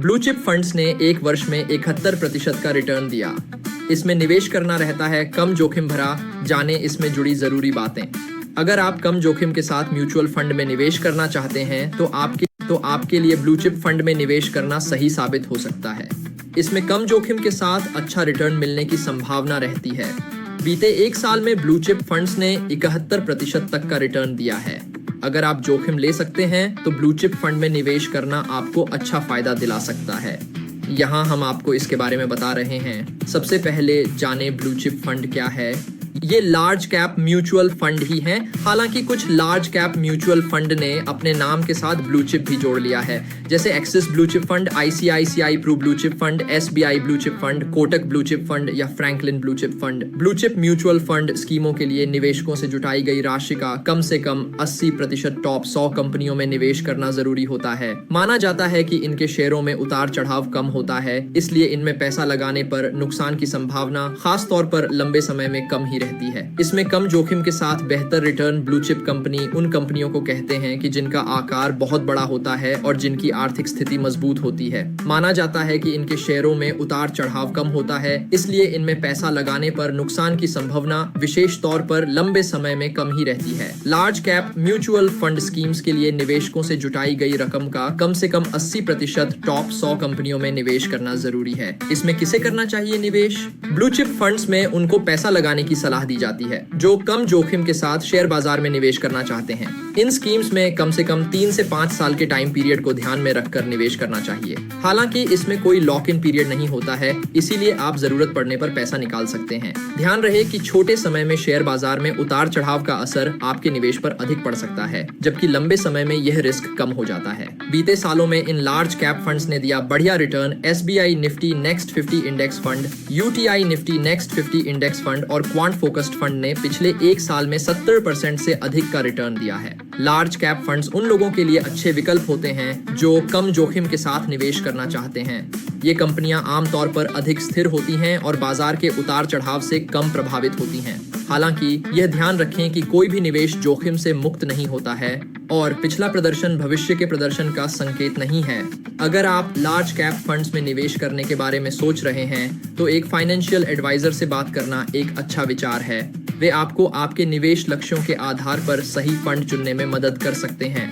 Blue chip funds ने एक वर्ष में 71% का रिटर्न दिया। इसमें निवेश करना रहता है कम जोखिम भरा। जाने इसमें जुड़ी जरूरी बातें। अगर आप कम जोखिम के साथ म्यूचुअल फंड में निवेश करना चाहते हैं तो आपके लिए ब्लू चिप फंड में निवेश करना सही साबित हो सकता है। इसमें कम जोखिम के साथ अच्छा रिटर्न मिलने की संभावना रहती है। बीते एक साल में ब्लू चिप फंड्स ने 71% तक का रिटर्न दिया है। अगर आप जोखिम ले सकते हैं तो ब्लू चिप फंड में निवेश करना आपको अच्छा फायदा दिला सकता है। यहाँ हम आपको इसके बारे में बता रहे हैं। सबसे पहले जाने ब्लू चिप फंड क्या है। ये लार्ज कैप म्यूचुअल फंड ही हैं। हालांकि कुछ लार्ज कैप म्यूचुअल फंड ने अपने नाम के साथ ब्लू चिप भी जोड़ लिया है, जैसे Axis blue chip fund, ICICI Pru blue chip fund, SBI blue chip fund, Kotak blue chip fund या Franklin blue chip fund. Blue chip mutual fund स्कीमों के लिए निवेशकों से जुटाई गई राशि का कम से कम 80% टॉप 100 कंपनियों में निवेश करना जरूरी होता है। माना जाता है कि इनके शेयरों में उतार चढ़ाव कम होता है, इसलिए इनमें पैसा लगाने पर नुकसान की संभावना खास तौर पर लंबे समय में कम ही रहती है। इसमें कम जोखिम के साथ बेहतर रिटर्न ब्लू चिप कंपनी उन कंपनियों को कहते हैं कि जिनका आकार बहुत बड़ा होता है और जिनकी आर्थिक स्थिति मजबूत होती है। माना जाता है कि इनके शेयरों में उतार चढ़ाव कम होता है, इसलिए इनमें पैसा लगाने पर नुकसान की संभावना विशेष तौर पर लंबे समय में कम ही रहती है। Large cap mutual fund schemes के लिए निवेशकों से जुटाई गई रकम का कम से कम 80% टॉप 100 कंपनियों में निवेश करना जरूरी है। इसमें किसे करना चाहिए निवेश? ब्लू चिप फंड्स में उनको पैसा लगाने की सलाह दी जाती है जो कम जोखिम के साथ शेयर बाजार में निवेश करना चाहते हैं। इन स्कीम्स में कम से कम 3 से 5 साल के टाइम पीरियड को ध्यान में रखकर निवेश करना चाहिए। हालांकि इसमें कोई लॉक इन पीरियड नहीं होता है, इसीलिए आप जरूरत पड़ने पर पैसा निकाल सकते हैं। ध्यान रहे कि छोटे समय में शेयर बाजार में उतार चढ़ाव का असर आपके निवेश पर अधिक पड़ सकता है, जबकि लंबे समय में यह रिस्क कम हो जाता है। बीते सालों में इन लार्ज कैप फंड्स ने दिया बढ़िया return. SBI Nifty next 50 index fund, UTI Nifty next 50 index fund और क्वांट फोकस्ड फंड ने पिछले एक साल में 70% से अधिक का रिटर्न दिया है। लार्ज कैप फंड्स उन लोगों के लिए अच्छे विकल्प होते हैं जो कम जोखिम के साथ निवेश करना चाहते हैं। ये कंपनियां आमतौर पर अधिक स्थिर होती हैं और बाजार के उतार चढ़ाव से कम प्रभावित होती हैं। हालांकि यह ध्यान रखें कि कोई भी निवेश जोखिम से मुक्त नहीं होता है और पिछला प्रदर्शन भविष्य के प्रदर्शन का संकेत नहीं है। अगर आप लार्ज कैप फंड्स में निवेश करने के बारे में सोच रहे हैं तो एक फाइनेंशियल एडवाइजर से बात करना एक अच्छा विचार है। वे आपको आपके निवेश लक्ष्यों के आधार पर सही फंड चुनने में मदद कर सकते हैं।